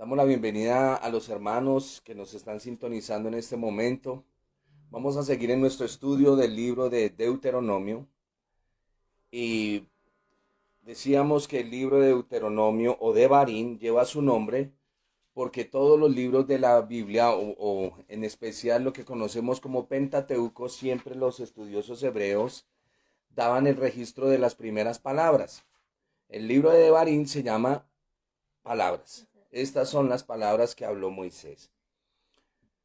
Damos la bienvenida a los hermanos que nos están sintonizando en este momento. Vamos a seguir en nuestro estudio del libro de Deuteronomio y decíamos que el libro de Deuteronomio o Devarim lleva su nombre porque todos los libros de la Biblia o en especial lo que conocemos como Pentateuco, siempre los estudiosos hebreos daban el registro de las primeras palabras. El libro de Devarim se llama palabras. Estas son las palabras que habló Moisés.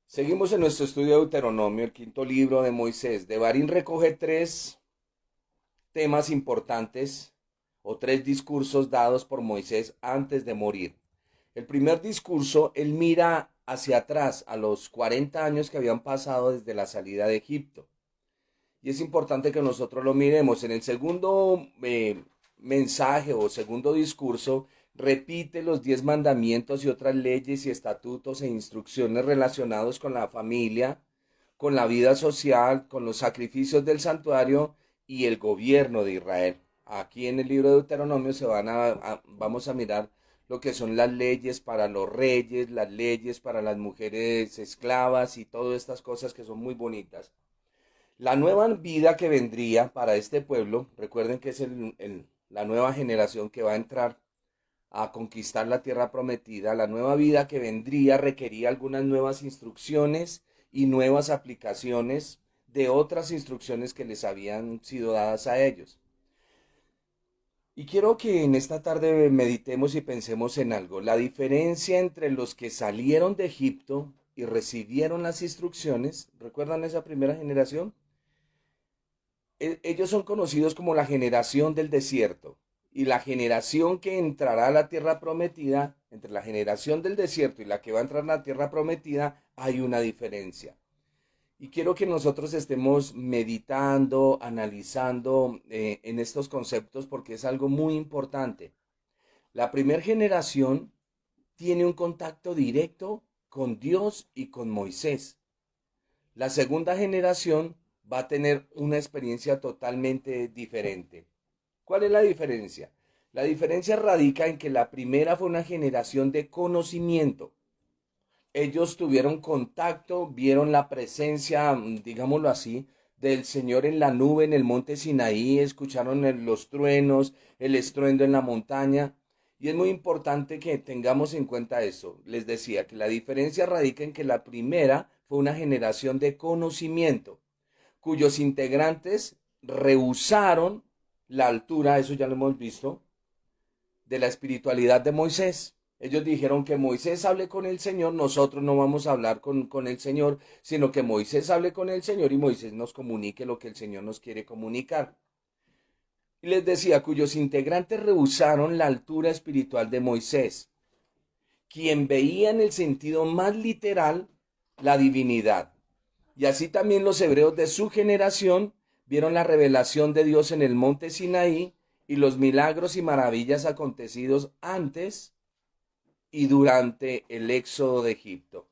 Seguimos en nuestro estudio de Deuteronomio, el quinto libro de Moisés. Devarim recoge tres temas importantes o tres discursos dados por Moisés antes de morir. El primer discurso, él mira hacia atrás a los 40 años que habían pasado desde la salida de Egipto. Y es importante que nosotros lo miremos. En el segundo mensaje o segundo discurso, repite los 10 mandamientos y otras leyes y estatutos e instrucciones relacionados con la familia, con la vida social, con los sacrificios del santuario y el gobierno de Israel. Aquí en el libro de Deuteronomio vamos a mirar lo que son las leyes para los reyes, las leyes para las mujeres esclavas y todas estas cosas que son muy bonitas. La nueva vida que vendría para este pueblo, recuerden que es la nueva generación que va a entrar a conquistar la tierra prometida, la nueva vida que vendría requería algunas nuevas instrucciones y nuevas aplicaciones de otras instrucciones que les habían sido dadas a ellos. Y quiero que en esta tarde meditemos y pensemos en algo. La diferencia entre los que salieron de Egipto y recibieron las instrucciones, ¿recuerdan esa primera generación? Ellos son conocidos como la generación del desierto. Y la generación que entrará a la tierra prometida, entre la generación del desierto y la que va a entrar a la tierra prometida, hay una diferencia. Y quiero que nosotros estemos meditando, analizando en estos conceptos porque es algo muy importante. La primera generación tiene un contacto directo con Dios y con Moisés. La segunda generación va a tener una experiencia totalmente diferente. ¿Cuál es la diferencia? La diferencia radica en que la primera fue una generación de conocimiento. Ellos tuvieron contacto, vieron la presencia, digámoslo así, del Señor en la nube, en el monte Sinaí, escucharon los truenos, el estruendo en la montaña. Y es muy importante que tengamos en cuenta eso. Les decía que la diferencia radica en que la primera fue una generación de conocimiento, cuyos integrantes rehusaron la altura, eso ya lo hemos visto, de la espiritualidad de Moisés. Ellos dijeron que Moisés hable con el Señor, nosotros no vamos a hablar con el Señor, sino que Moisés hable con el Señor y Moisés nos comunique lo que el Señor nos quiere comunicar. Y les decía, cuyos integrantes rehusaron la altura espiritual de Moisés, quien veía en el sentido más literal la divinidad. Y así también los hebreos de su generación vieron la revelación de Dios en el monte Sinaí y los milagros y maravillas acontecidos antes y durante el éxodo de Egipto.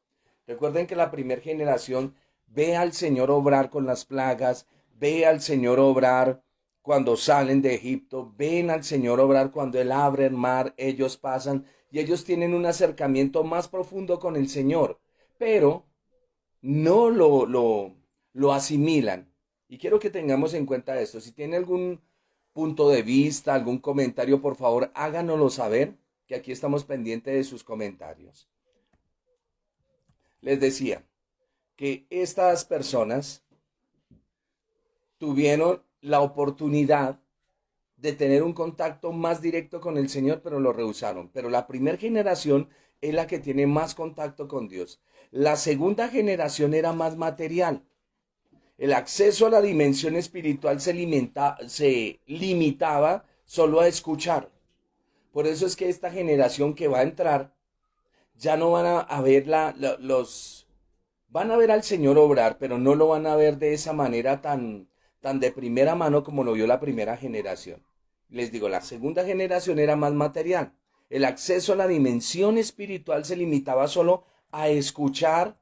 Recuerden que la primera generación ve al Señor obrar con las plagas, ve al Señor obrar cuando salen de Egipto, ven al Señor obrar cuando Él abre el mar, ellos pasan y ellos tienen un acercamiento más profundo con el Señor, pero no lo asimilan. Y quiero que tengamos en cuenta esto. Si tiene algún punto de vista, algún comentario, por favor, háganoslo saber, que aquí estamos pendientes de sus comentarios. Les decía que estas personas tuvieron la oportunidad de tener un contacto más directo con el Señor, pero lo rehusaron. Pero la primera generación es la que tiene más contacto con Dios. La segunda generación era más material. El acceso a la dimensión espiritual se limitaba solo a escuchar. Por eso es que esta generación que va a entrar ya no van a ver van a ver al Señor obrar, pero no lo van a ver de esa manera tan de primera mano como lo vio la primera generación. Les digo, la segunda generación era más material. El acceso a la dimensión espiritual se limitaba solo a escuchar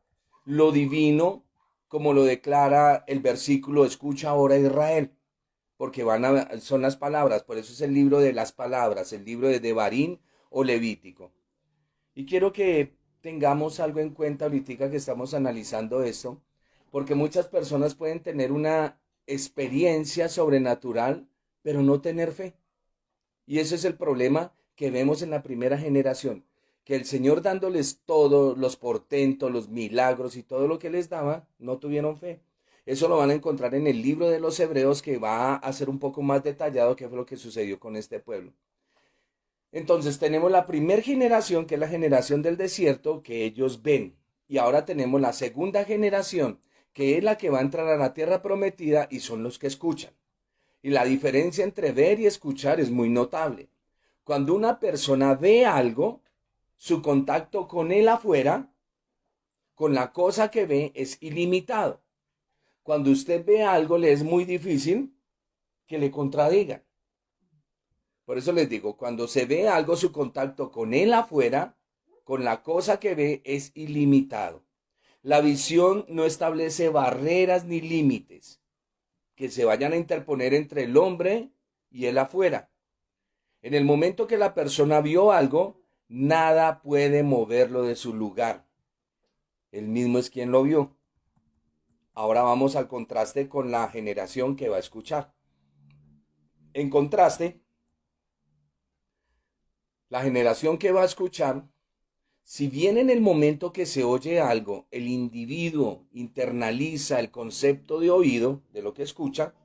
lo divino, como lo declara el versículo, escucha ahora Israel, porque son las palabras, por eso es el libro de las palabras, el libro de Devarim o Levítico. Y quiero que tengamos algo en cuenta ahorita que estamos analizando esto, porque muchas personas pueden tener una experiencia sobrenatural, pero no tener fe. Y ese es el problema que vemos en la primera generación, que el Señor dándoles todos los portentos, los milagros y todo lo que les daba, no tuvieron fe. Eso lo van a encontrar en el libro de los Hebreos, que va a ser un poco más detallado qué fue lo que sucedió con este pueblo. Entonces tenemos la primera generación, que es la generación del desierto, que ellos ven. Y ahora tenemos la segunda generación, que es la que va a entrar a la tierra prometida y son los que escuchan. Y la diferencia entre ver y escuchar es muy notable. Cuando una persona ve algo, su contacto con él afuera, con la cosa que ve, es ilimitado. Cuando usted ve algo, le es muy difícil que le contradigan. Por eso les digo, cuando se ve algo, su contacto con él afuera, con la cosa que ve, es ilimitado. La visión no establece barreras ni límites que se vayan a interponer entre el hombre y él afuera. En el momento que la persona vio algo, nada puede moverlo de su lugar. Él mismo es quien lo vio. Ahora vamos al contraste con la generación que va a escuchar. En contraste, la generación que va a escuchar, si bien en el momento que se oye algo, el individuo internaliza el concepto de oído, de lo que escucha,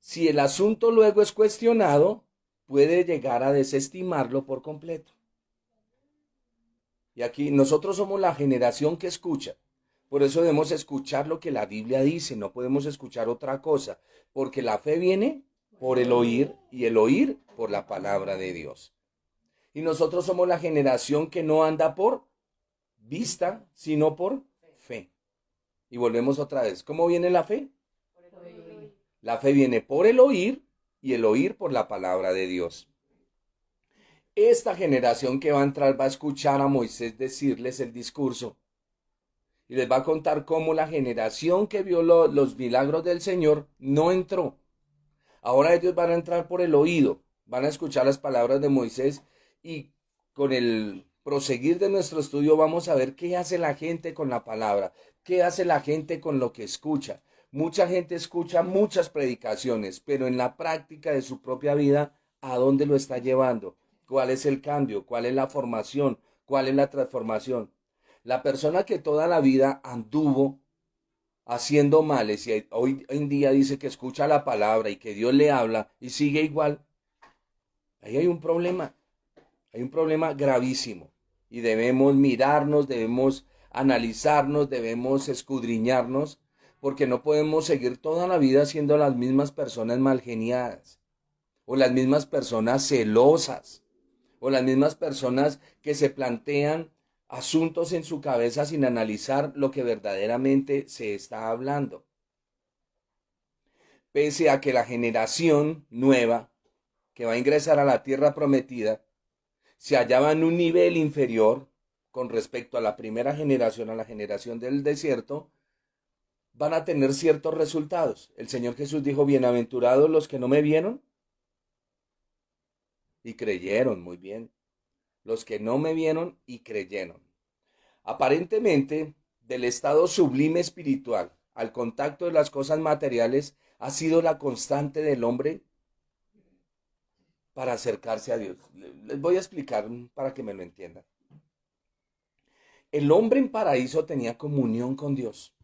si el asunto luego es cuestionado, puede llegar a desestimarlo por completo. Y aquí nosotros somos la generación que escucha. Por eso debemos escuchar lo que la Biblia dice, no podemos escuchar otra cosa, porque la fe viene por el oír y el oír por la palabra de Dios. Y nosotros somos la generación que no anda por vista, sino por fe. Y volvemos otra vez. ¿Cómo viene la fe? La fe viene por el oír y el oír por la palabra de Dios. Esta generación que va a entrar va a escuchar a Moisés decirles el discurso y les va a contar cómo la generación que vio los milagros del Señor no entró. Ahora ellos van a entrar por el oído, van a escuchar las palabras de Moisés y con el proseguir de nuestro estudio vamos a ver qué hace la gente con la palabra, qué hace la gente con lo que escucha. Mucha gente escucha muchas predicaciones, pero en la práctica de su propia vida, ¿a dónde lo está llevando? ¿Cuál es el cambio? ¿Cuál es la formación? ¿Cuál es la transformación? La persona que toda la vida anduvo haciendo males y hoy en día dice que escucha la palabra y que Dios le habla y sigue igual, ahí hay un problema gravísimo y debemos mirarnos, debemos analizarnos, debemos escudriñarnos, porque no podemos seguir toda la vida siendo las mismas personas malgeniadas o las mismas personas celosas o las mismas personas que se plantean asuntos en su cabeza sin analizar lo que verdaderamente se está hablando. Pese a que la generación nueva que va a ingresar a la tierra prometida se hallaba en un nivel inferior con respecto a la primera generación, a la generación del desierto, van a tener ciertos resultados. El Señor Jesús dijo, bienaventurados los que no me vieron y creyeron, muy bien. Los que no me vieron y creyeron. Aparentemente, del estado sublime espiritual al contacto de las cosas materiales ha sido la constante del hombre para acercarse a Dios. Les voy a explicar para que me lo entiendan. El hombre en paraíso tenía comunión con Dios.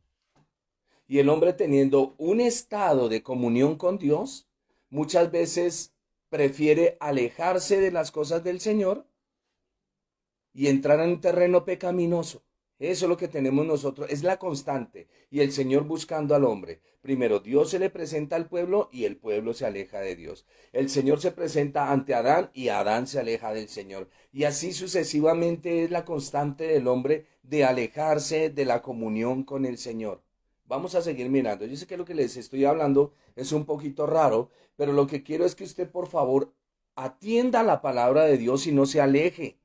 Y el hombre teniendo un estado de comunión con Dios, muchas veces prefiere alejarse de las cosas del Señor y entrar en un terreno pecaminoso. Eso es lo que tenemos nosotros, es la constante. Y el Señor buscando al hombre. Primero, Dios se le presenta al pueblo y el pueblo se aleja de Dios. El Señor se presenta ante Adán y Adán se aleja del Señor. Y así sucesivamente es la constante del hombre de alejarse de la comunión con el Señor. Vamos a seguir mirando. Yo sé que lo que les estoy hablando es un poquito raro, pero lo que quiero es que usted, por favor, atienda la palabra de Dios y no se aleje.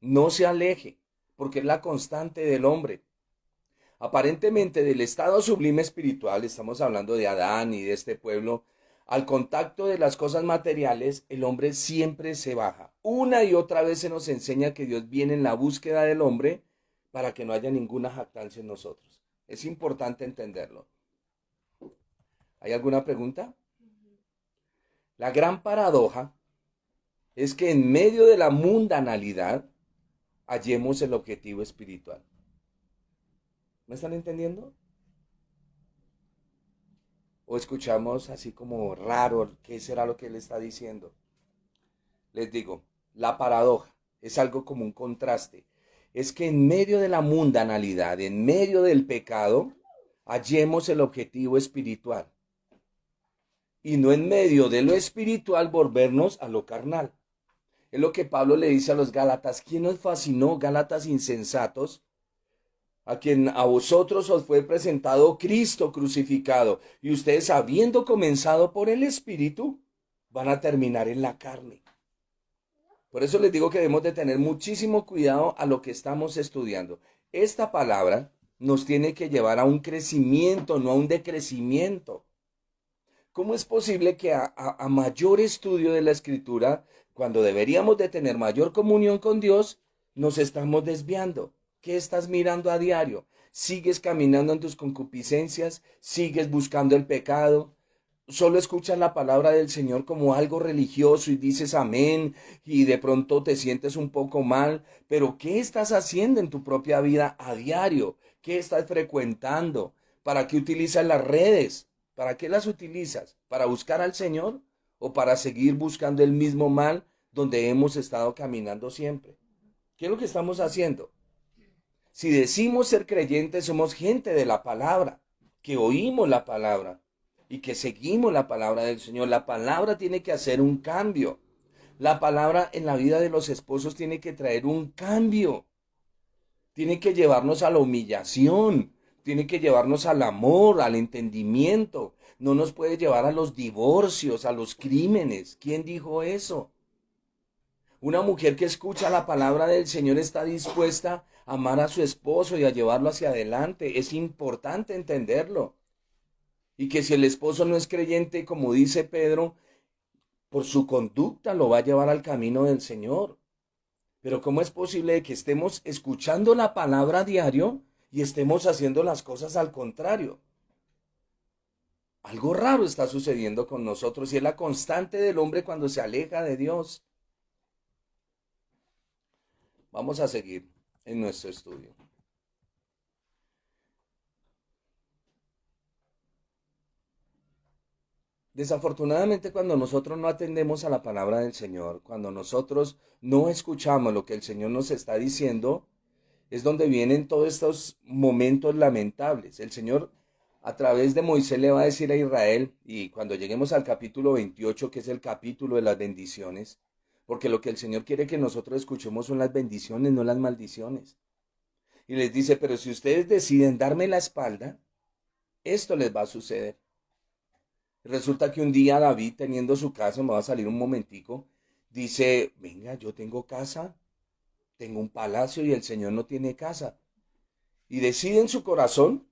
No se aleje, porque es la constante del hombre. Aparentemente del estado sublime espiritual, estamos hablando de Adán y de este pueblo, Al contacto de las cosas materiales, el hombre siempre se baja. Una y otra vez se nos enseña que Dios viene en la búsqueda del hombre para que no haya ninguna jactancia en nosotros. Es importante entenderlo. ¿Hay alguna pregunta? La gran paradoja es que en medio de la mundanalidad hallemos el objetivo espiritual. ¿Me están entendiendo? ¿O escuchamos así como raro qué será lo que él está diciendo? Les digo, la paradoja es algo como un contraste. Es que en medio de la mundanalidad, en medio del pecado, hallemos el objetivo espiritual. Y no en medio de lo espiritual volvernos a lo carnal. Es lo que Pablo le dice a los Gálatas. ¿Quién nos fascinó, Gálatas insensatos? A quien a vosotros os fue presentado Cristo crucificado, y ustedes, habiendo comenzado por el Espíritu, van a terminar en la carne. Por eso les digo que debemos de tener muchísimo cuidado a lo que estamos estudiando. Esta palabra nos tiene que llevar a un crecimiento, no a un decrecimiento. ¿Cómo es posible que a mayor estudio de la Escritura, cuando deberíamos de tener mayor comunión con Dios, nos estamos desviando? ¿Qué estás mirando a diario? ¿Sigues caminando en tus concupiscencias? ¿Sigues buscando el pecado? ¿Solo escuchas la palabra del Señor como algo religioso y dices amén y de pronto te sientes un poco mal? Pero ¿qué estás haciendo en tu propia vida a diario? ¿Qué estás frecuentando? ¿Para qué utilizas las redes? ¿Para qué las utilizas? ¿Para buscar al Señor o para seguir buscando el mismo mal donde hemos estado caminando siempre? ¿Qué es lo que estamos haciendo? Si decimos ser creyentes, somos gente de la palabra, que oímos la palabra y que seguimos la palabra del Señor. La palabra tiene que hacer un cambio. La palabra en la vida de los esposos tiene que traer un cambio. Tiene que llevarnos a la humillación. Tiene que llevarnos al amor, al entendimiento. No nos puede llevar a los divorcios, a los crímenes. ¿Quién dijo eso? Una mujer que escucha la palabra del Señor está dispuesta a amar a su esposo y a llevarlo hacia adelante. Es importante entenderlo. Y que si el esposo no es creyente, como dice Pedro, por su conducta lo va a llevar al camino del Señor. Pero ¿cómo es posible que estemos escuchando la palabra a diario y estemos haciendo las cosas al contrario? Algo raro está sucediendo con nosotros y es la constante del hombre cuando se aleja de Dios. Vamos a seguir en nuestro estudio. Desafortunadamente, cuando nosotros no atendemos a la palabra del Señor, cuando nosotros no escuchamos lo que el Señor nos está diciendo, es donde vienen todos estos momentos lamentables. El Señor a través de Moisés le va a decir a Israel, y cuando lleguemos al capítulo 28, que es el capítulo de las bendiciones, porque lo que el Señor quiere que nosotros escuchemos son las bendiciones, no las maldiciones. Y les dice, pero si ustedes deciden darme la espalda, esto les va a suceder. Resulta que un día David, teniendo su casa, me va a salir un momentico, dice, venga, yo tengo casa, tengo un palacio y el Señor no tiene casa. Y decide en su corazón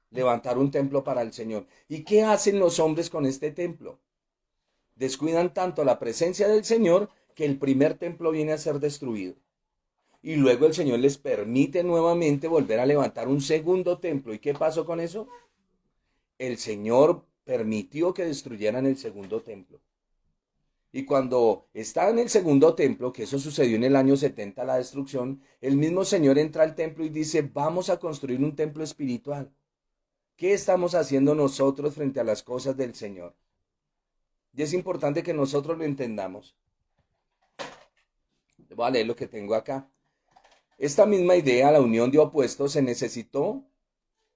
levantar un templo para el Señor. ¿Y qué hacen los hombres con este templo? Descuidan tanto la presencia del Señor que el primer templo viene a ser destruido. Y luego el Señor les permite nuevamente volver a levantar un segundo templo. ¿Y qué pasó con eso? El Señor permitió que destruyeran el segundo templo. Y cuando está en el segundo templo, que eso sucedió en el año 70, la destrucción, el mismo Señor entra al templo y dice, vamos a construir un templo espiritual. ¿Qué estamos haciendo nosotros frente a las cosas del Señor? Y es importante que nosotros lo entendamos. Voy a leer lo que tengo acá. Esta misma idea, la unión de opuestos, se necesitó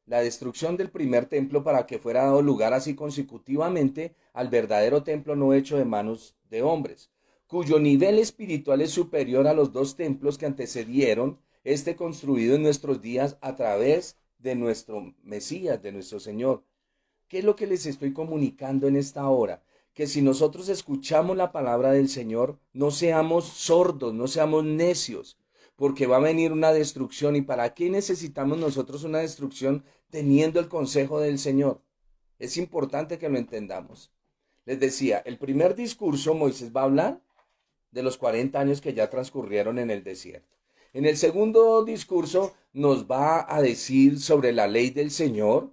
la destrucción del primer templo para que fuera dado lugar así consecutivamente al verdadero templo no hecho de manos de hombres, cuyo nivel espiritual es superior a los dos templos que antecedieron este construido en nuestros días a través de nuestro Mesías, de nuestro Señor. ¿Qué es lo que les estoy comunicando en esta hora? Que si nosotros escuchamos la palabra del Señor, no seamos sordos, no seamos necios, porque va a venir una destrucción. ¿Y para qué necesitamos nosotros una destrucción teniendo el consejo del Señor? Es importante que lo entendamos. Les decía, el primer discurso Moisés va a hablar de los 40 años que ya transcurrieron en el desierto. En el segundo discurso nos va a decir sobre la ley del Señor.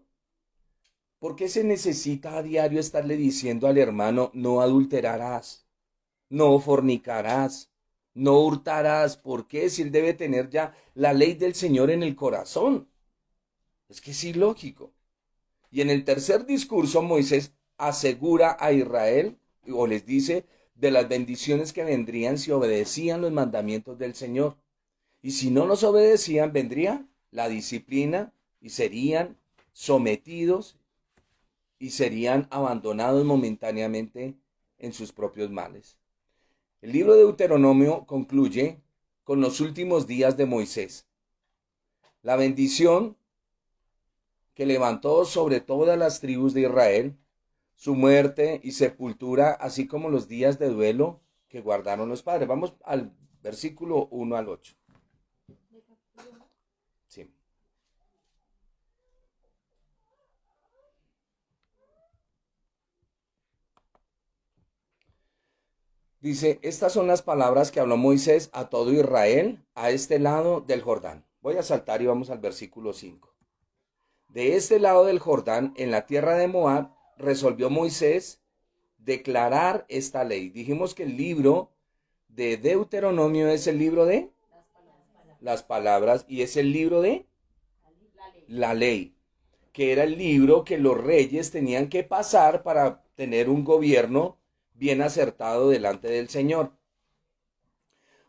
¿Por qué se necesita a diario estarle diciendo al hermano, no adulterarás, no fornicarás, no hurtarás? ¿Por qué? Si él debe tener ya la ley del Señor en el corazón. Es que es ilógico. Y en el tercer discurso Moisés asegura a Israel, o les dice, de las bendiciones que vendrían si obedecían los mandamientos del Señor. Y si no los obedecían, vendría la disciplina y serían sometidos y serían abandonados momentáneamente en sus propios males. El libro de Deuteronomio concluye con los últimos días de Moisés. La bendición que levantó sobre todas las tribus de Israel, su muerte y sepultura, así como los días de duelo que guardaron los padres. Vamos al versículo 1 al 8. Sí. Dice, estas son las palabras que habló Moisés a todo Israel a este lado del Jordán. Voy a saltar y vamos al versículo 5. De este lado del Jordán, en la tierra de Moab, resolvió Moisés declarar esta ley. Dijimos que el libro de Deuteronomio es el libro de las palabras y es el libro de la ley, que era el libro que los reyes tenían que pasar para tener un gobierno bien acertado delante del Señor.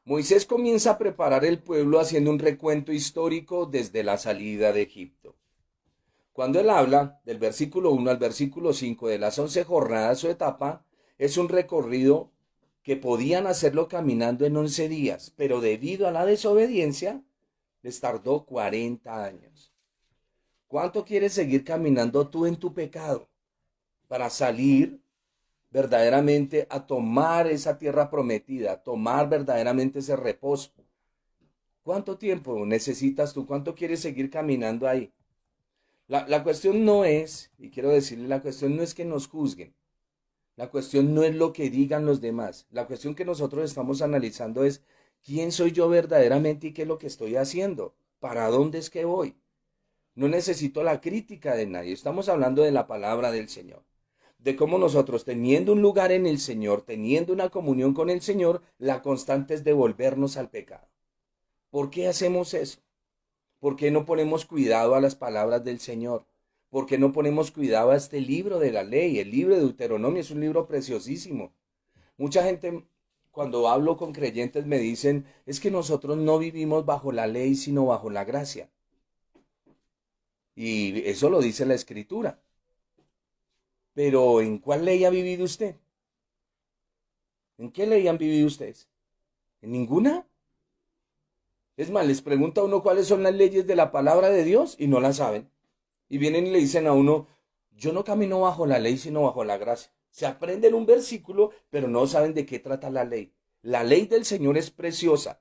Moisés comienza a preparar el pueblo haciendo un recuento histórico desde la salida de Egipto. Cuando él habla del versículo 1 al versículo 5 de las 11 jornadas, su etapa es un recorrido que podían hacerlo caminando en 11 días, pero debido a la desobediencia, les tardó 40 años. ¿Cuánto quieres seguir caminando tú en tu pecado para salir verdaderamente a tomar esa tierra prometida, a tomar verdaderamente ese reposo? ¿Cuánto tiempo necesitas tú? ¿Cuánto quieres seguir caminando ahí? La cuestión no es, y quiero decirle, la cuestión no es que nos juzguen. La cuestión no es lo que digan los demás. La cuestión que nosotros estamos analizando es quién soy yo verdaderamente y qué es lo que estoy haciendo. ¿Para dónde es que voy? No necesito la crítica de nadie. Estamos hablando de la palabra del Señor. De cómo nosotros, teniendo un lugar en el Señor, teniendo una comunión con el Señor, la constante es devolvernos al pecado. ¿Por qué hacemos eso? ¿Por qué no ponemos cuidado a las palabras del Señor? ¿Por qué no ponemos cuidado a este libro de la ley? El libro de Deuteronomio es un libro preciosísimo. Mucha gente, cuando hablo con creyentes, me dicen, es que nosotros no vivimos bajo la ley, sino bajo la gracia. Y eso lo dice la Escritura. Pero ¿en cuál ley ha vivido usted? ¿En qué ley han vivido ustedes? ¿En ninguna? Es más, les pregunta a uno cuáles son las leyes de la palabra de Dios y no las saben. Y vienen y le dicen a uno, yo no camino bajo la ley, sino bajo la gracia. Se aprenden un versículo, pero no saben de qué trata la ley. La ley del Señor es preciosa.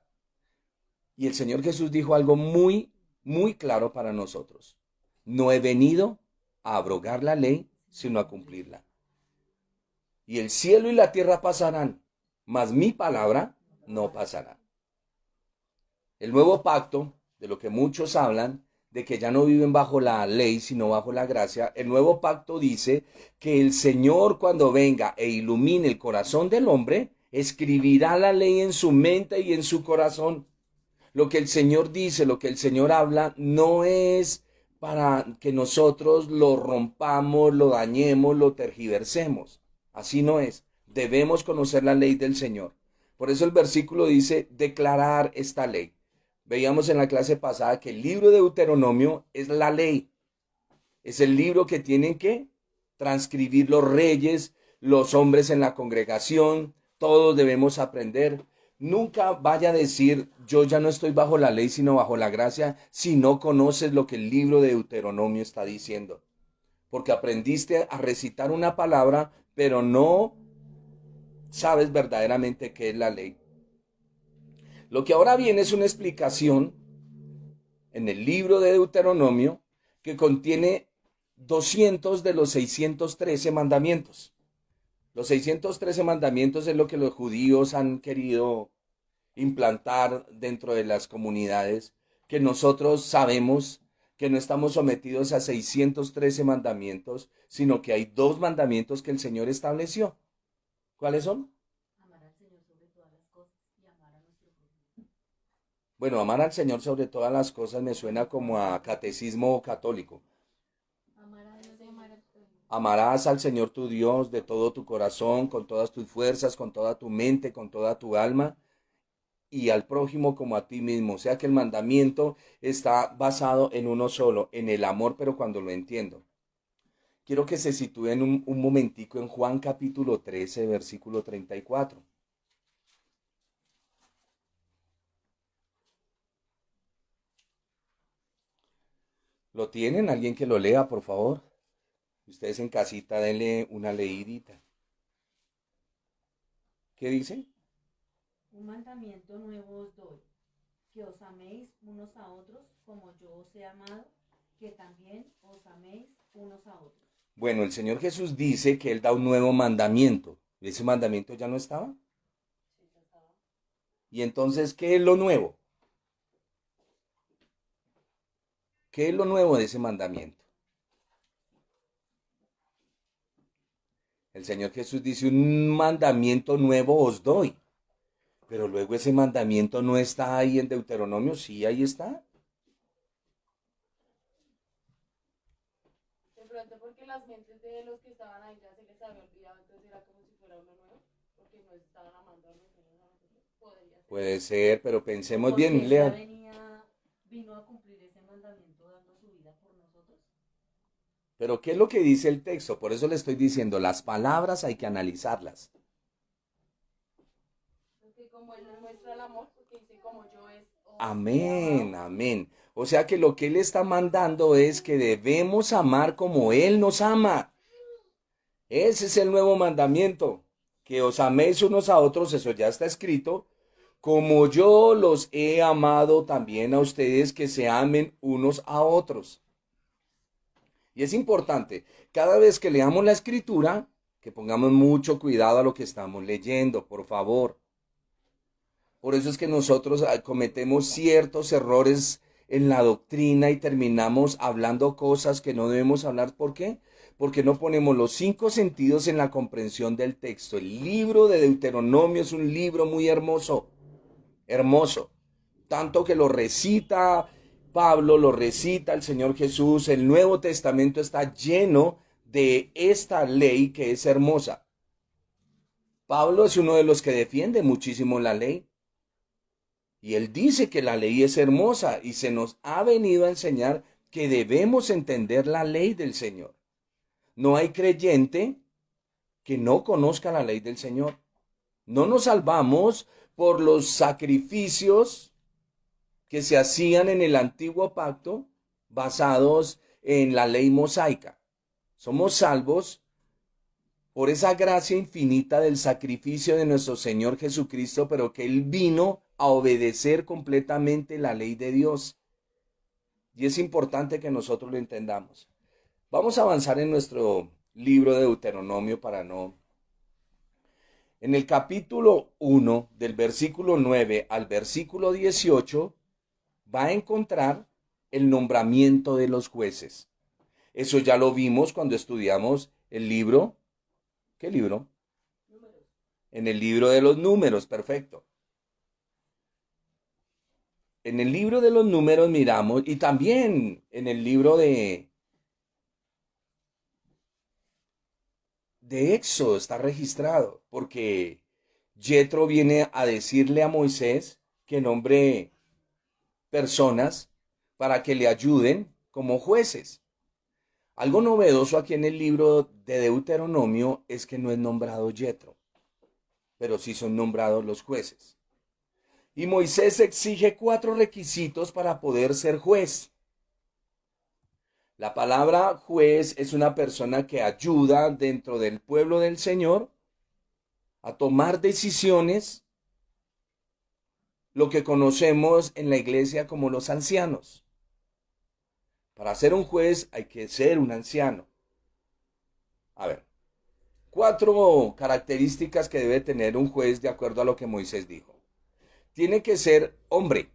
Y el Señor Jesús dijo algo muy, muy claro para nosotros. No he venido a abrogar la ley, sino a cumplirla. Y el cielo y la tierra pasarán, mas mi palabra no pasará. El nuevo pacto, de lo que muchos hablan, de que ya no viven bajo la ley, sino bajo la gracia, el nuevo pacto dice que el Señor, cuando venga e ilumine el corazón del hombre, escribirá la ley en su mente y en su corazón. Lo que el Señor dice, lo que el Señor habla, no es para que nosotros lo rompamos, lo dañemos, lo tergiversemos. Así no es. Debemos conocer la ley del Señor. Por eso el versículo dice, declarar esta ley. Veíamos en la clase pasada que el libro de Deuteronomio es la ley. Es el libro que tienen que transcribir los reyes, los hombres en la congregación. Todos debemos aprender. Nunca vaya a decir, yo ya no estoy bajo la ley, sino bajo la gracia, si no conoces lo que el libro de Deuteronomio está diciendo. Porque aprendiste a recitar una palabra, pero no sabes verdaderamente qué es la ley. Lo que ahora viene es una explicación en el libro de Deuteronomio que contiene 200 de los 613 mandamientos. Los 613 mandamientos es lo que los judíos han querido implantar dentro de las comunidades, que nosotros sabemos que no estamos sometidos a 613 mandamientos, sino que hay dos mandamientos que el Señor estableció. ¿Cuáles son? Amar al Señor sobre todas las cosas y amar a nuestro prójimo. Bueno, amar al Señor sobre todas las cosas me suena como a catecismo católico. Amar a Dios y amar al prójimo. Amarás al Señor tu Dios de todo tu corazón, con todas tus fuerzas, con toda tu mente, con toda tu alma, y al prójimo como a ti mismo. O sea que el mandamiento está basado en uno solo, en el amor, pero cuando lo entiendo. Quiero que se sitúen un momentico en Juan capítulo 13, versículo 34. ¿Lo tienen? ¿Alguien que lo lea, por favor? Ustedes en casita denle una leidita. ¿Qué dice? Un mandamiento nuevo os doy, que os améis unos a otros como yo os he amado, que también os améis unos a otros. Bueno, el Señor Jesús dice que Él da un nuevo mandamiento. ¿Ese mandamiento ya no estaba? Sí, ya estaba. Y entonces, ¿qué es lo nuevo? ¿Qué es lo nuevo de ese mandamiento? El Señor Jesús dice, un mandamiento nuevo os doy. Pero luego ese mandamiento no está ahí en Deuteronomio, sí, ahí está. De pronto porque las mentes de los que estaban ahí ya se les había olvidado, entonces era como si fuera uno nuevo, porque no estaban amando a los unos a los otros. Podría ser. Puede ser, pero O pensemos porque bien, él ya lean. vino a cumplir ese mandamiento dando su vida por nosotros. Pero ¿qué es lo que dice el texto? Por eso le estoy diciendo, las palabras hay que analizarlas. Porque como él nos muestra el amor, porque dice como yo os he Amén, amado. amén. O sea que lo que Él está mandando es que debemos amar como Él nos ama. Ese es el nuevo mandamiento. Que os améis unos a otros, eso ya está escrito. Como yo los he amado también a ustedes, que se amen unos a otros. Y es importante, cada vez que leamos la escritura, que pongamos mucho cuidado a lo que estamos leyendo, por favor. Por eso es que nosotros cometemos ciertos errores en la doctrina y terminamos hablando cosas que no debemos hablar. ¿Por qué? Porque no ponemos los cinco sentidos en la comprensión del texto. El libro de Deuteronomio es un libro muy hermoso, hermoso. Tanto que lo recita Pablo, lo recita el Señor Jesús. El Nuevo Testamento está lleno de esta ley que es hermosa. Pablo es uno de los que defiende muchísimo la ley. Y él dice que la ley es hermosa y se nos ha venido a enseñar que debemos entender la ley del Señor. No hay creyente que no conozca la ley del Señor. No nos salvamos por los sacrificios que se hacían en el antiguo pacto basados en la ley mosaica. Somos salvos por esa gracia infinita del sacrificio de nuestro Señor Jesucristo, pero que Él vino a obedecer completamente la ley de Dios. Y es importante que nosotros lo entendamos. Vamos a avanzar en nuestro libro de Deuteronomio para no... En el capítulo 1, del versículo 9 al versículo 18, va a encontrar el nombramiento de los jueces. Eso ya lo vimos cuando estudiamos el libro. ¿Qué libro? Números. En el libro de los números, perfecto. En el libro de los números miramos, y también en el libro de Éxodo está registrado, porque Yetro viene a decirle a Moisés que nombre personas para que le ayuden como jueces. Algo novedoso aquí en el libro de Deuteronomio es que no es nombrado Yetro, pero sí son nombrados los jueces. Y Moisés exige 4 requisitos para poder ser juez. La palabra juez es una persona que ayuda dentro del pueblo del Señor a tomar decisiones, lo que conocemos en la iglesia como los ancianos. Para ser un juez hay que ser un anciano. A ver, 4 características que debe tener un juez de acuerdo a lo que Moisés dijo. Tiene que ser hombre.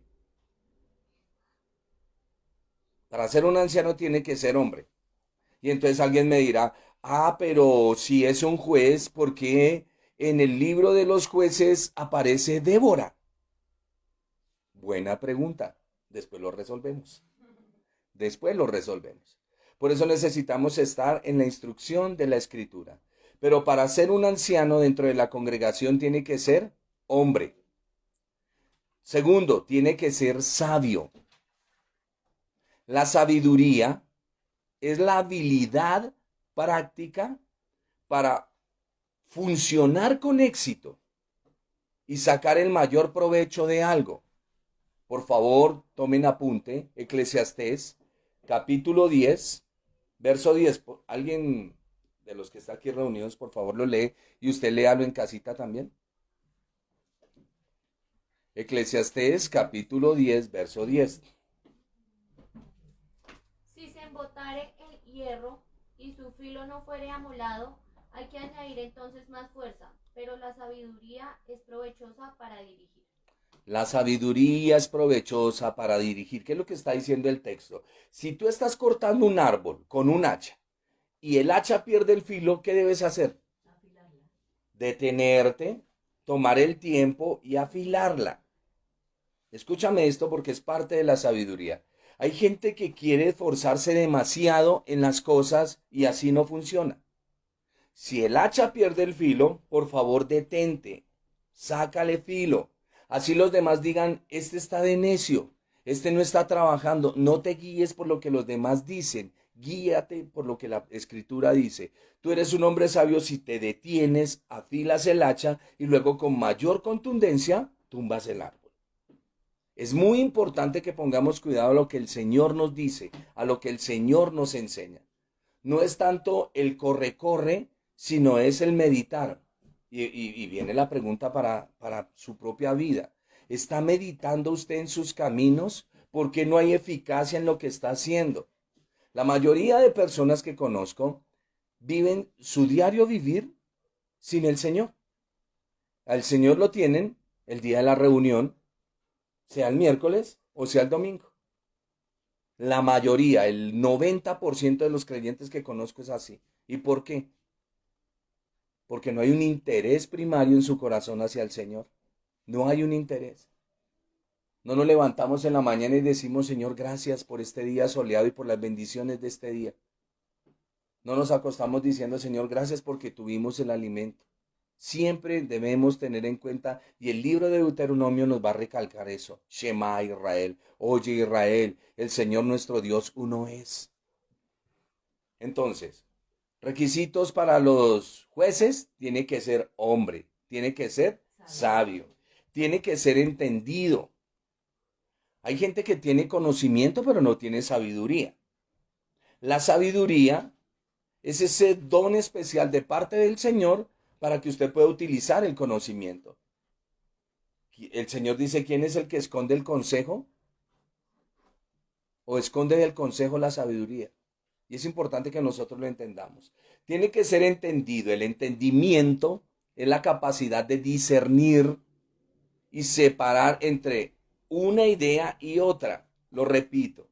Para ser un anciano tiene que ser hombre. Y entonces alguien me dirá, pero si es un juez, ¿por qué en el libro de los jueces aparece Débora? Buena pregunta. Después lo resolvemos. Después lo resolvemos. Por eso necesitamos estar en la instrucción de la Escritura. Pero para ser un anciano dentro de la congregación tiene que ser hombre. Segundo, tiene que ser sabio. La sabiduría es la habilidad práctica para funcionar con éxito y sacar el mayor provecho de algo. Por favor, tomen apunte, Eclesiastés, capítulo 10, verso 10. ¿Alguien de los que está aquí reunidos, por favor, lo lee y usted léalo en casita también? Eclesiastés, capítulo 10, verso 10. Si se embotare el hierro y su filo no fuere amolado, hay que añadir entonces más fuerza, pero la sabiduría es provechosa para dirigir. La sabiduría es provechosa para dirigir. ¿Qué es lo que está diciendo el texto? Si tú estás cortando un árbol con un hacha y el hacha pierde el filo, ¿qué debes hacer? Afilarla. Detenerte, tomar el tiempo y afilarla. Escúchame esto porque es parte de la sabiduría. Hay gente que quiere esforzarse demasiado en las cosas y así no funciona. Si el hacha pierde el filo, por favor detente, sácale filo. Así los demás digan, este está de necio, este no está trabajando. No te guíes por lo que los demás dicen, guíate por lo que la Escritura dice. Tú eres un hombre sabio si te detienes, afilas el hacha y luego con mayor contundencia tumbas el árbol. Es muy importante que pongamos cuidado a lo que el Señor nos dice, a lo que el Señor nos enseña. No es tanto el corre, sino es el meditar. Y viene la pregunta para su propia vida. ¿Está meditando usted en sus caminos? ¿Por qué no hay eficacia en lo que está haciendo? La mayoría de personas que conozco viven su diario vivir sin el Señor. Al Señor lo tienen el día de la reunión, sea el miércoles o sea el domingo. La mayoría, el 90% de los creyentes que conozco es así. ¿Y por qué? Porque no hay un interés primario en su corazón hacia el Señor. No hay un interés. No nos levantamos en la mañana y decimos, Señor, gracias por este día soleado y por las bendiciones de este día. No nos acostamos diciendo, Señor, gracias porque tuvimos el alimento. Siempre debemos tener en cuenta, y el libro de Deuteronomio nos va a recalcar eso. Shema Israel, oye Israel, el Señor nuestro Dios uno es. Entonces, requisitos para los jueces: tiene que ser hombre, tiene que ser sabio, tiene que ser entendido. Hay gente que tiene conocimiento pero no tiene sabiduría. La sabiduría es ese don especial de parte del Señor para que usted pueda utilizar el conocimiento. El Señor dice, ¿quién es el que esconde el consejo? ¿O esconde del consejo la sabiduría? Y es importante que nosotros lo entendamos. Tiene que ser entendido. El entendimiento es la capacidad de discernir y separar entre una idea y otra. Lo repito.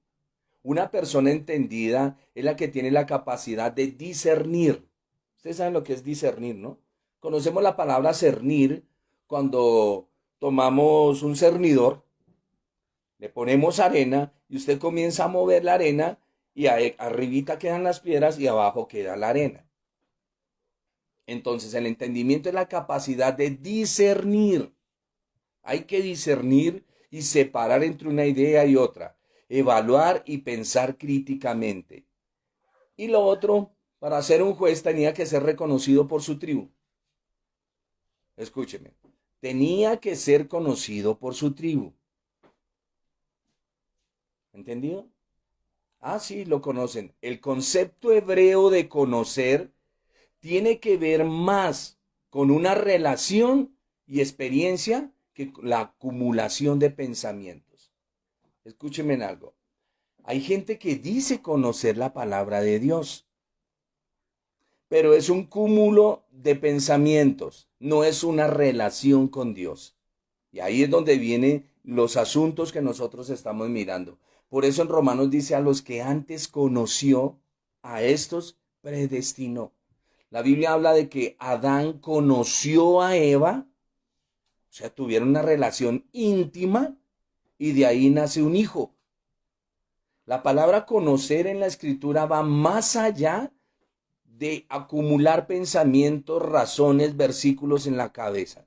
Una persona entendida es la que tiene la capacidad de discernir. Ustedes saben lo que es discernir, ¿no? Conocemos la palabra cernir cuando tomamos un cernidor, le ponemos arena y usted comienza a mover la arena y arribita quedan las piedras y abajo queda la arena. Entonces el entendimiento es la capacidad de discernir. Hay que discernir y separar entre una idea y otra, evaluar y pensar críticamente. Y lo otro, para ser un juez tenía que ser reconocido por su tribu. Escúcheme, tenía que ser conocido por su tribu. ¿Entendido? Sí, lo conocen. El concepto hebreo de conocer tiene que ver más con una relación y experiencia que la acumulación de pensamientos. Escúcheme en algo. Hay gente que dice conocer la palabra de Dios, pero es un cúmulo de pensamientos, no es una relación con Dios. Y ahí es donde vienen los asuntos que nosotros estamos mirando. Por eso en Romanos dice, a los que antes conoció, a estos predestinó. La Biblia habla de que Adán conoció a Eva, o sea, tuvieron una relación íntima y de ahí nace un hijo. La palabra conocer en la Escritura va más allá de acumular pensamientos, razones, versículos en la cabeza.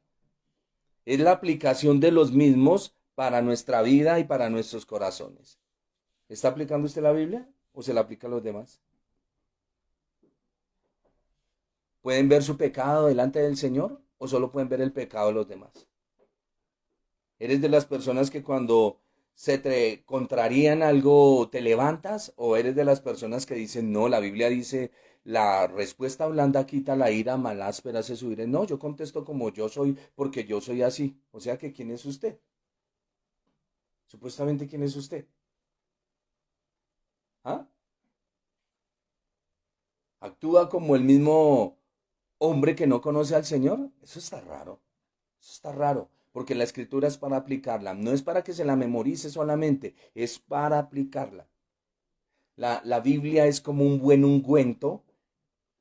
Es la aplicación de los mismos para nuestra vida y para nuestros corazones. ¿Está aplicando usted la Biblia o se la aplica a los demás? ¿Pueden ver su pecado delante del Señor o solo pueden ver el pecado de los demás? ¿Eres de las personas que cuando se te contrarían algo te levantas o eres de las personas que dicen, no, la Biblia dice, la respuesta blanda quita la ira, mal áspera hace subir? No, yo contesto como yo soy porque yo soy así. O sea que, ¿quién es usted? Supuestamente, ¿quién es usted? ¿Ah? ¿Actúa como el mismo hombre que no conoce al Señor? Eso está raro. Eso está raro. Porque la escritura es para aplicarla. No es para que se la memorice solamente. Es para aplicarla. La Biblia es como un buen ungüento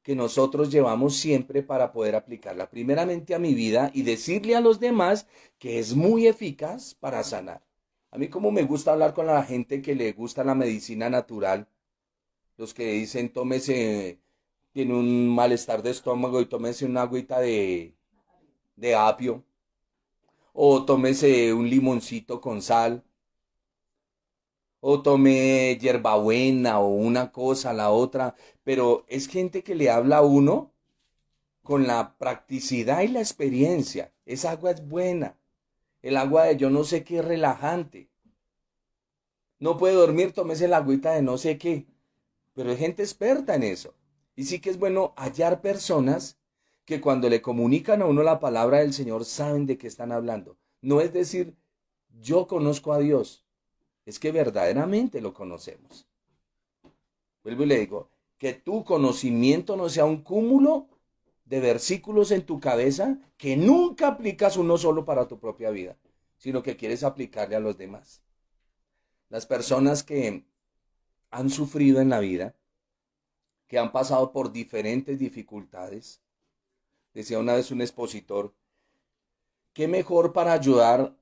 que nosotros llevamos siempre para poder aplicarla primeramente a mi vida y decirle a los demás que es muy eficaz para sanar. A mí como me gusta hablar con la gente que le gusta la medicina natural, los que dicen tómese, tiene un malestar de estómago y tómese una agüita de apio o tómese un limoncito con sal o tome hierbabuena o una cosa, la otra, pero es gente que le habla a uno con la practicidad y la experiencia. Esa agua es buena. El agua de yo no sé qué es relajante. No puede dormir, tómese la agüita de no sé qué. Pero hay gente experta en eso. Y sí que es bueno hallar personas que cuando le comunican a uno la palabra del Señor saben de qué están hablando. No es decir, yo conozco a Dios. Es que verdaderamente lo conocemos. Vuelvo y le digo, que tu conocimiento no sea un cúmulo de versículos en tu cabeza que nunca aplicas uno solo para tu propia vida, sino que quieres aplicarle a los demás. Las personas que han sufrido en la vida, que han pasado por diferentes dificultades, decía una vez un expositor, ¿qué mejor para ayudar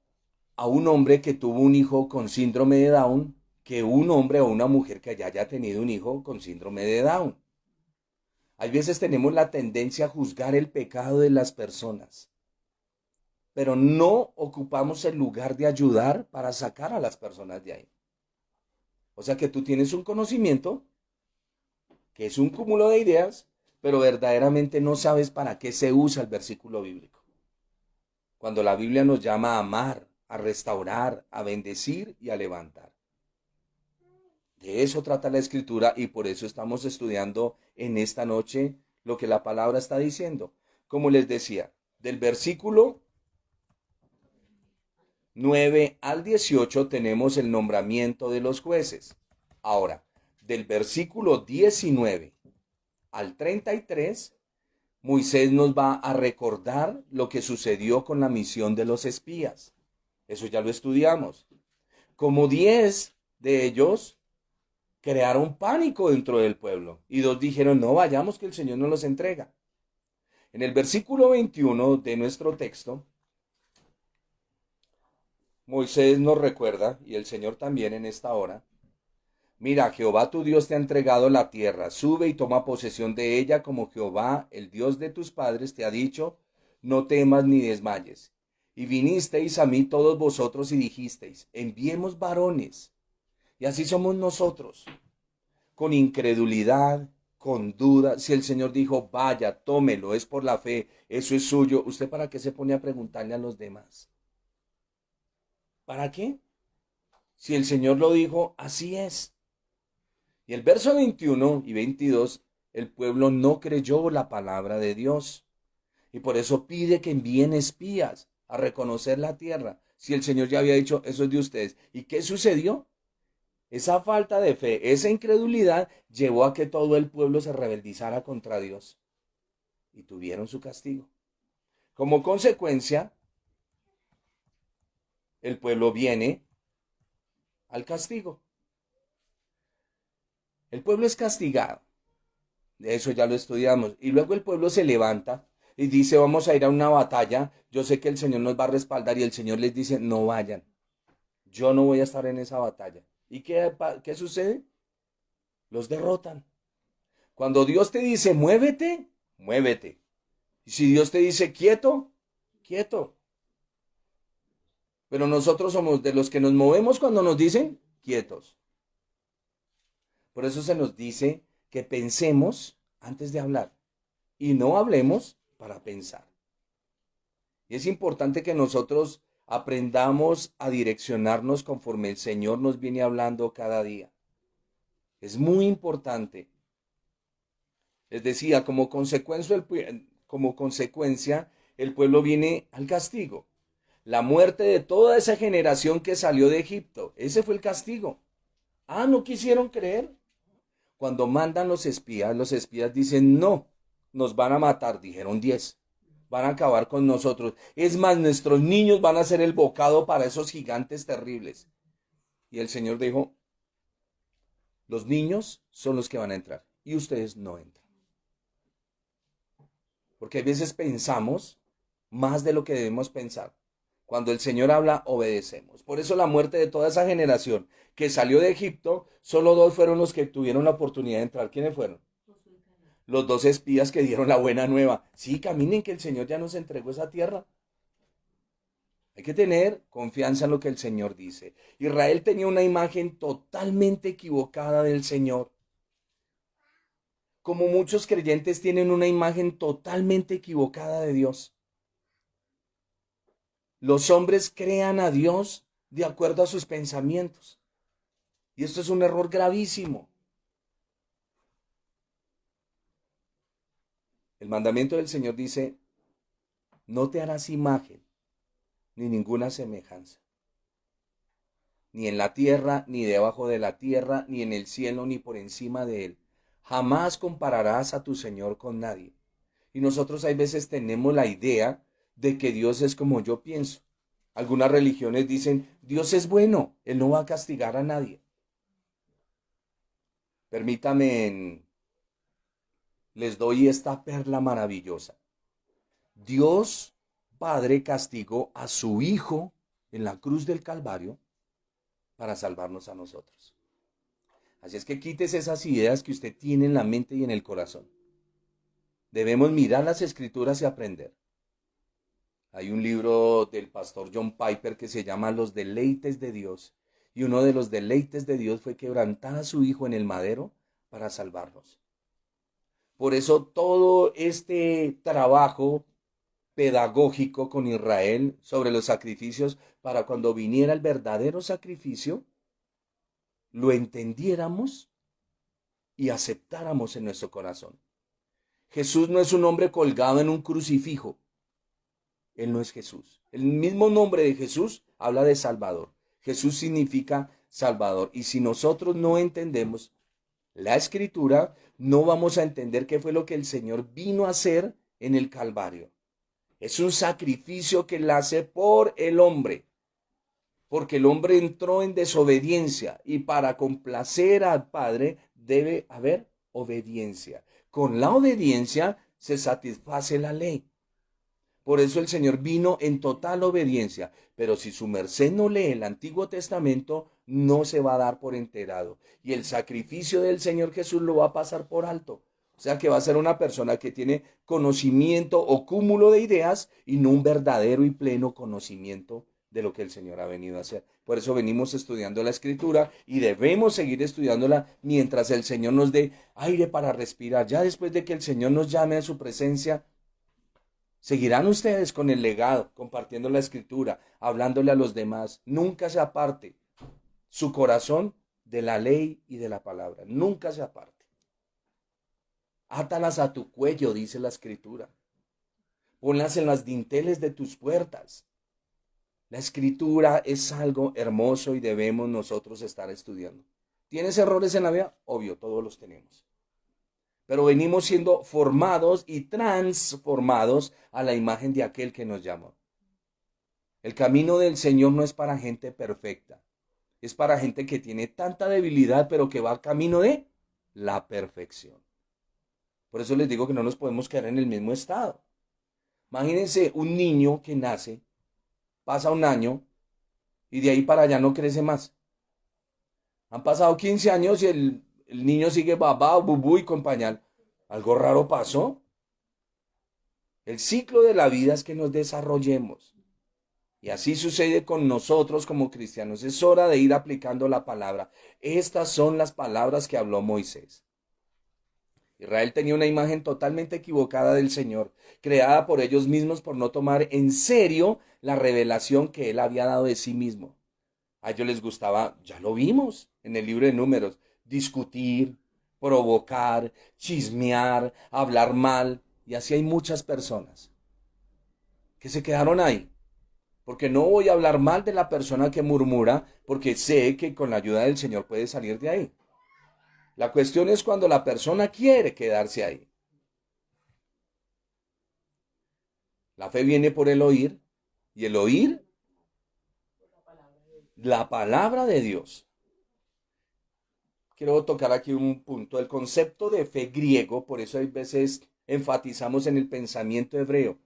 a un hombre que tuvo un hijo con síndrome de Down que un hombre o una mujer que ya haya tenido un hijo con síndrome de Down? Hay veces tenemos la tendencia a juzgar el pecado de las personas, pero no ocupamos el lugar de ayudar para sacar a las personas de ahí. O sea que tú tienes un conocimiento que es un cúmulo de ideas, pero verdaderamente no sabes para qué se usa el versículo bíblico. Cuando la Biblia nos llama a amar, a restaurar, a bendecir y a levantar. De eso trata la Escritura y por eso estamos estudiando en esta noche lo que la palabra está diciendo. Como les decía, del versículo 9 al 18 tenemos el nombramiento de los jueces. Ahora, del versículo 19 al 33, Moisés nos va a recordar lo que sucedió con la misión de los espías. Eso ya lo estudiamos. Como 10 de ellos crearon pánico dentro del pueblo y 2 dijeron, no vayamos que el Señor nos los entrega. En el versículo 21 de nuestro texto, Moisés nos recuerda, y el Señor también en esta hora, mira, Jehová tu Dios te ha entregado la tierra, sube y toma posesión de ella como Jehová, el Dios de tus padres, te ha dicho, no temas ni desmayes. Y vinisteis a mí todos vosotros y dijisteis, enviemos varones. Y así somos nosotros, con incredulidad, con duda. Si el Señor dijo, vaya, tómelo, es por la fe, eso es suyo, ¿usted para qué se pone a preguntarle a los demás? ¿Para qué? Si el Señor lo dijo, así es. Y el verso 21 y 22, el pueblo no creyó la palabra de Dios. Y por eso pide que envíen espías a reconocer la tierra. Si el Señor ya había dicho, eso es de ustedes. ¿Y qué sucedió? Esa falta de fe, esa incredulidad llevó a que todo el pueblo se rebeldizara contra Dios. y tuvieron su castigo. Como consecuencia, el pueblo viene al castigo. El pueblo es castigado. De eso ya lo estudiamos. Y luego el pueblo se levanta y dice, vamos a ir a una batalla. Yo sé que el Señor nos va a respaldar. Y el Señor les dice, no vayan. Yo no voy a estar en esa batalla. ¿Y qué sucede? Los derrotan. Cuando Dios te dice, muévete, muévete. Y si Dios te dice, quieto, quieto. Pero nosotros somos de los que nos movemos cuando nos dicen, quietos. Por eso se nos dice que pensemos antes de hablar y no hablemos para pensar. Y es importante que nosotros aprendamos a direccionarnos conforme el Señor nos viene hablando cada día. Es muy importante. Les decía, como consecuencia, el pueblo viene al castigo. La muerte de toda esa generación que salió de Egipto. Ese fue el castigo. Ah, ¿no quisieron creer? Cuando mandan los espías dicen, no, nos van a matar, dijeron 10. Van a acabar con nosotros. Es más, nuestros niños van a ser el bocado para esos gigantes terribles. Y el Señor dijo, los niños son los que van a entrar y ustedes no entran. Porque a veces pensamos más de lo que debemos pensar. Cuando el Señor habla, obedecemos. Por eso la muerte de toda esa generación que salió de Egipto, solo 2 fueron los que tuvieron la oportunidad de entrar. ¿Quiénes fueron? Los 2 espías que dieron la buena nueva. Sí, caminen que el Señor ya nos entregó esa tierra. Hay que tener confianza en lo que el Señor dice. Israel tenía una imagen totalmente equivocada del Señor. Como muchos creyentes tienen una imagen totalmente equivocada de Dios. Los hombres crean a Dios de acuerdo a sus pensamientos. Y esto es un error gravísimo. El mandamiento del Señor dice, no te harás imagen ni ninguna semejanza, ni en la tierra, ni debajo de la tierra, ni en el cielo, ni por encima de él. Jamás compararás a tu Señor con nadie. Y nosotros hay veces tenemos la idea de que Dios es como yo pienso. Algunas religiones dicen, Dios es bueno, Él no va a castigar a nadie. Permítame, les doy esta perla maravillosa. Dios Padre castigó a su Hijo en la cruz del Calvario para salvarnos a nosotros. Así es que quítese esas ideas que usted tiene en la mente y en el corazón. Debemos mirar las Escrituras y aprender. Hay un libro del pastor John Piper que se llama Los deleites de Dios. Y uno de los deleites de Dios fue quebrantar a su Hijo en el madero para salvarnos. Por eso todo este trabajo pedagógico con Israel sobre los sacrificios, para cuando viniera el verdadero sacrificio, lo entendiéramos y aceptáramos en nuestro corazón. Jesús no es un hombre colgado en un crucifijo. Él no es Jesús. El mismo nombre de Jesús habla de Salvador. Jesús significa Salvador. Y si nosotros no entendemos la Escritura, no vamos a entender qué fue lo que el Señor vino a hacer en el Calvario. Es un sacrificio que Él hace por el hombre. Porque el hombre entró en desobediencia y para complacer al Padre debe haber obediencia. Con la obediencia se satisface la ley. Por eso el Señor vino en total obediencia. Pero si su merced no lee el Antiguo Testamento, no se va a dar por enterado. Y el sacrificio del Señor Jesús lo va a pasar por alto. O sea que va a ser una persona que tiene conocimiento o cúmulo de ideas y no un verdadero y pleno conocimiento de lo que el Señor ha venido a hacer. Por eso venimos estudiando la Escritura y debemos seguir estudiándola mientras el Señor nos dé aire para respirar. Ya después de que el Señor nos llame a su presencia, seguirán ustedes con el legado, compartiendo la Escritura, hablándole a los demás. Nunca se aparte su corazón de la ley y de la palabra. Nunca se aparte. Átalas a tu cuello, dice la Escritura. Ponlas en las dinteles de tus puertas. La Escritura es algo hermoso y debemos nosotros estar estudiando. ¿Tienes errores en la vida? Obvio, todos los tenemos. pero venimos siendo formados y transformados a la imagen de aquel que nos llamó. El camino del Señor no es para gente perfecta, es para gente que tiene tanta debilidad, pero que va al camino de la perfección. Por eso les digo que no nos podemos quedar en el mismo estado. Imagínense un niño que nace, pasa un año y de ahí para allá no crece más. Han pasado 15 años y el niño sigue babá, bubú y con pañal. Algo raro pasó. El ciclo de la vida es que nos desarrollemos. Y así sucede con nosotros como cristianos. Es hora de ir aplicando la palabra. Estas son las palabras que habló Moisés. Israel tenía una imagen totalmente equivocada del Señor, creada por ellos mismos por no tomar en serio la revelación que Él había dado de sí mismo. A ellos les gustaba, ya lo vimos en el libro de Números, discutir, provocar, chismear, hablar mal. Y así hay muchas personas que se quedaron ahí. Porque no voy a hablar mal de la persona que murmura, porque sé que con la ayuda del Señor puede salir de ahí. La cuestión es cuando la persona quiere quedarse ahí. La fe viene por el oír, y el oír la palabra de Dios. Quiero tocar aquí un punto, el concepto de fe griego, por eso hay veces enfatizamos en el pensamiento hebreo.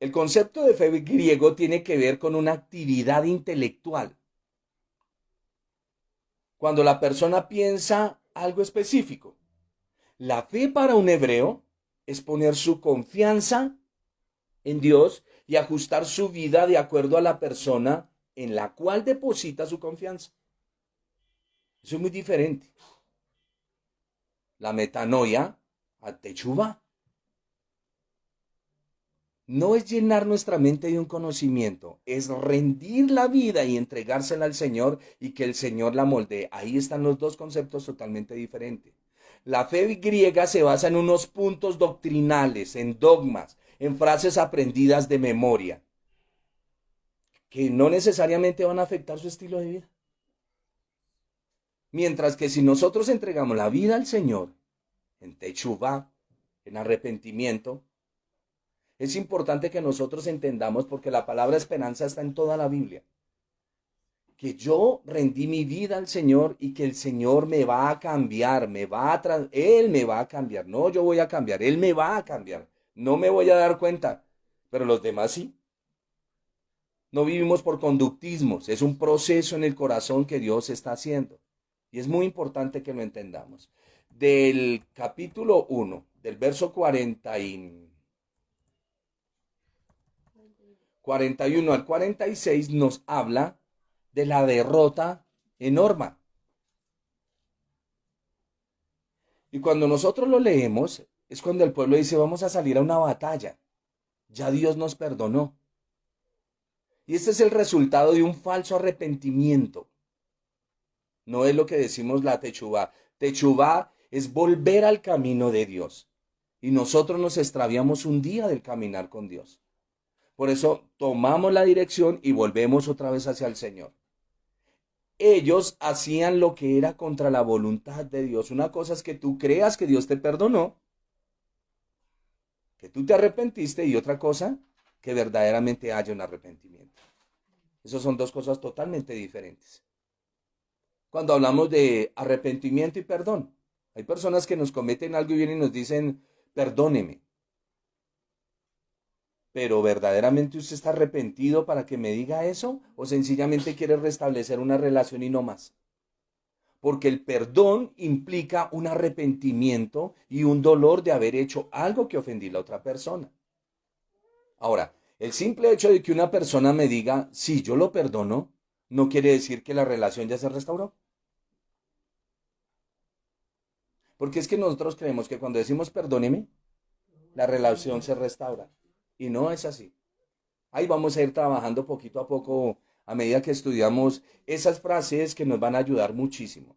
El concepto de fe griego tiene que ver con una actividad intelectual. Cuando la persona piensa algo específico. La fe para un hebreo es poner su confianza en Dios y ajustar su vida de acuerdo a la persona en la cual deposita su confianza. Eso es muy diferente. La metanoia a techuvá. No es llenar nuestra mente de un conocimiento, es rendir la vida y entregársela al Señor y que el Señor la moldee. Ahí están los dos conceptos totalmente diferentes. La fe griega se basa en unos puntos doctrinales, en dogmas, en frases aprendidas de memoria, que no necesariamente van a afectar su estilo de vida. Mientras que si nosotros entregamos la vida al Señor, en techuvá, en arrepentimiento, es importante que nosotros entendamos, porque la palabra esperanza está en toda la Biblia, que yo rendí mi vida al Señor y que el Señor me va a cambiar, Él me va a cambiar, no yo voy a cambiar, Él me va a cambiar, no me voy a dar cuenta, pero los demás sí. No vivimos por conductismos, es un proceso en el corazón que Dios está haciendo y es muy importante que lo entendamos. Del capítulo 1, del verso 41 al 46 nos habla de la derrota en Orma. Y cuando nosotros lo leemos, es cuando el pueblo dice, vamos a salir a una batalla. Ya Dios nos perdonó. Y este es el resultado de un falso arrepentimiento. No es lo que decimos la techuvá. Techuvá es volver al camino de Dios. Y nosotros nos extraviamos un día del caminar con Dios. Por eso tomamos la dirección y volvemos otra vez hacia el Señor. Ellos hacían lo que era contra la voluntad de Dios. Una cosa es que tú creas que Dios te perdonó, que tú te arrepentiste, y otra cosa, que verdaderamente haya un arrepentimiento. Esas son dos cosas totalmente diferentes. Cuando hablamos de arrepentimiento y perdón, hay personas que nos cometen algo y vienen y nos dicen, perdóneme. ¿Pero verdaderamente usted está arrepentido para que me diga eso? ¿O sencillamente quiere restablecer una relación y no más? Porque el perdón implica un arrepentimiento y un dolor de haber hecho algo que ofendí a la otra persona. Ahora, el simple hecho de que una persona me diga, sí, yo lo perdono, no quiere decir que la relación ya se restauró. Porque es que nosotros creemos que cuando decimos perdóneme, la relación se restaura. Y no es así. Ahí vamos a ir trabajando poquito a poco a medida que estudiamos esas frases que nos van a ayudar muchísimo.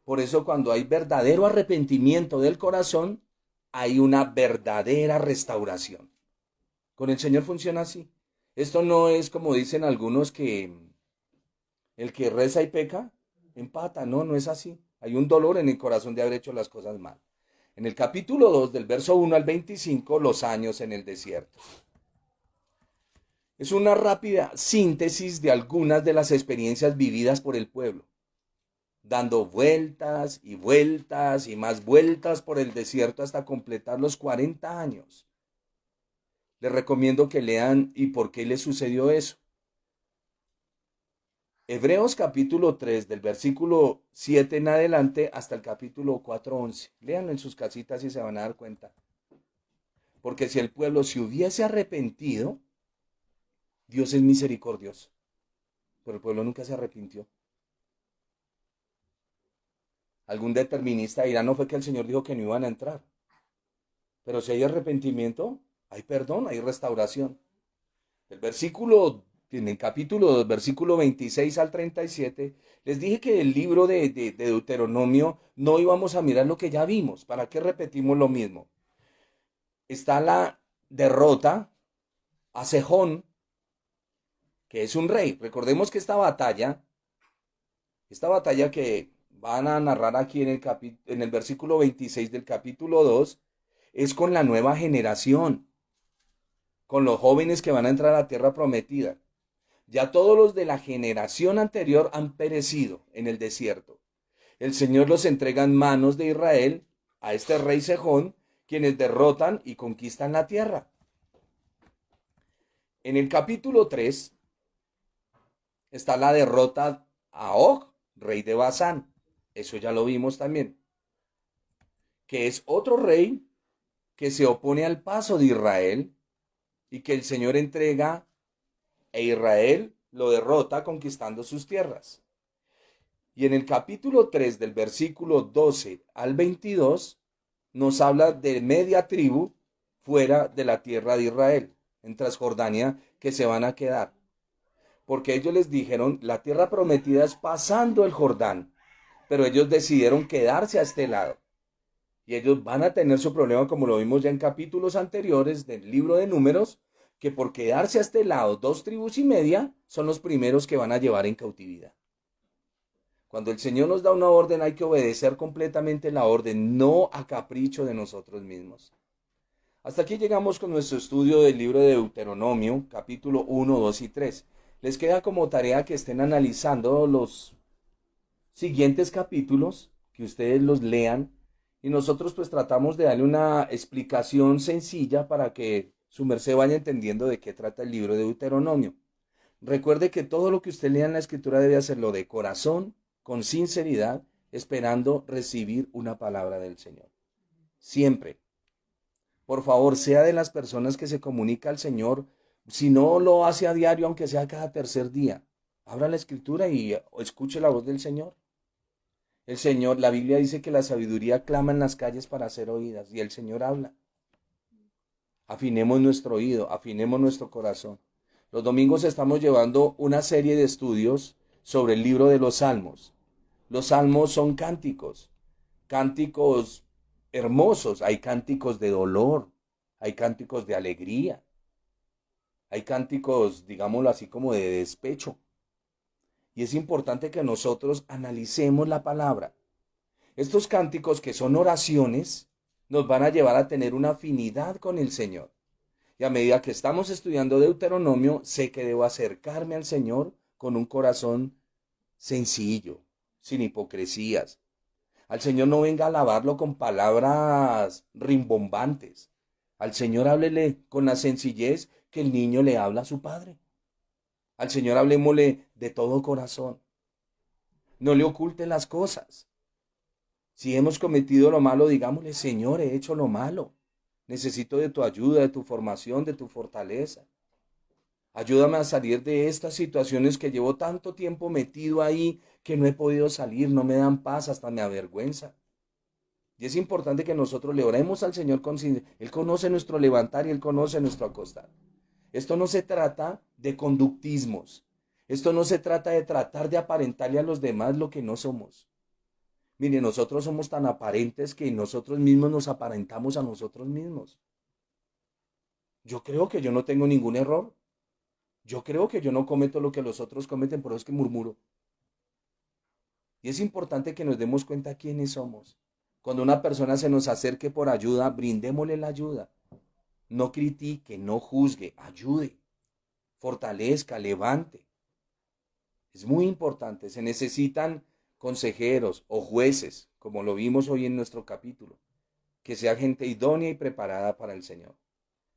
Por eso cuando hay verdadero arrepentimiento del corazón, hay una verdadera restauración. Con el Señor funciona así. Esto no es como dicen algunos que el que reza y peca, empata. No, no es así. Hay un dolor en el corazón de haber hecho las cosas mal. En el capítulo 2, del verso 1 al 25, los años en el desierto. Es una rápida síntesis de algunas de las experiencias vividas por el pueblo, dando vueltas y vueltas y más vueltas por el desierto hasta completar los 40 años. Les recomiendo que lean y por qué les sucedió eso. Hebreos capítulo 3, del versículo 7 en adelante hasta el capítulo 4:11. Léanlo en sus casitas y se van a dar cuenta. Porque si el pueblo se hubiese arrepentido, Dios es misericordioso. Pero el pueblo nunca se arrepintió. Algún determinista dirá, no fue que el Señor dijo que no iban a entrar. Pero si hay arrepentimiento, hay perdón, hay restauración. En el capítulo 2, versículo 26 al 37, les dije que el libro de Deuteronomio no íbamos a mirar lo que ya vimos. ¿Para qué repetimos lo mismo? Está la derrota a Sejón, que es un rey. Recordemos que esta batalla que van a narrar aquí en el versículo 26 del capítulo 2, es con la nueva generación, con los jóvenes que van a entrar a la tierra prometida. Ya todos los de la generación anterior han perecido en el desierto. El Señor los entrega en manos de Israel, a este rey Sejón, quienes derrotan y conquistan la tierra. En el capítulo 3 está la derrota a Og, rey de Basán. Eso ya lo vimos también. Que es otro rey que se opone al paso de Israel y que el Señor entrega e Israel lo derrota conquistando sus tierras. Y en el capítulo 3 del versículo 12 al 22 nos habla de media tribu fuera de la tierra de Israel, en Transjordania, que se van a quedar. Porque ellos les dijeron, la tierra prometida es pasando el Jordán, pero ellos decidieron quedarse a este lado. Y ellos van a tener su problema, como lo vimos ya en capítulos anteriores del libro de Números, que por quedarse a este lado 2 tribus y media son los primeros que van a llevar en cautividad. Cuando el Señor nos da una orden hay que obedecer completamente la orden, no a capricho de nosotros mismos. Hasta aquí llegamos con nuestro estudio del libro de Deuteronomio, capítulo 1, 2 y 3. Les queda como tarea que estén analizando los siguientes capítulos, que ustedes los lean, y nosotros pues tratamos de darle una explicación sencilla para que su merced vaya entendiendo de qué trata el libro de Deuteronomio. Recuerde que todo lo que usted lea en la escritura debe hacerlo de corazón, con sinceridad, esperando recibir una palabra del Señor. Siempre. Por favor, sea de las personas que se comunica al Señor, si no lo hace a diario, aunque sea cada tercer día. Abra la escritura y escuche la voz del Señor. El Señor, la Biblia dice que la sabiduría clama en las calles para ser oídas, y el Señor habla. Afinemos nuestro oído, afinemos nuestro corazón. Los domingos estamos llevando una serie de estudios sobre el libro de los Salmos. Los Salmos son cánticos hermosos. Hay cánticos de dolor, hay cánticos de alegría, hay cánticos, digámoslo así, como de despecho. Y es importante que nosotros analicemos la palabra. Estos cánticos, que son oraciones, nos van a llevar a tener una afinidad con el Señor. Y a medida que estamos estudiando Deuteronomio, sé que debo acercarme al Señor con un corazón sencillo, sin hipocresías. Al Señor no venga a alabarlo con palabras rimbombantes. Al Señor háblele con la sencillez que el niño le habla a su padre. Al Señor hablemosle de todo corazón. No le oculte las cosas. Si hemos cometido lo malo, digámosle, Señor, he hecho lo malo. Necesito de tu ayuda, de tu formación, de tu fortaleza. Ayúdame a salir de estas situaciones que llevo tanto tiempo metido ahí, que no he podido salir, no me dan paz, hasta me avergüenza. Y es importante que nosotros le oremos al Señor con sinceridad. Él conoce nuestro levantar y Él conoce nuestro acostar. Esto no se trata de conductismos. Esto no se trata de tratar de aparentarle a los demás lo que no somos. Mire, nosotros somos tan aparentes que nosotros mismos nos aparentamos a nosotros mismos. Yo creo que yo no tengo ningún error. Yo creo que yo no cometo lo que los otros cometen, pero es que murmuro. Y es importante que nos demos cuenta quiénes somos. Cuando una persona se nos acerque por ayuda, brindémosle la ayuda. No critique, no juzgue, ayude, fortalezca, levante. Es muy importante. Se necesitan consejeros o jueces, como lo vimos hoy en nuestro capítulo, que sea gente idónea y preparada para el Señor.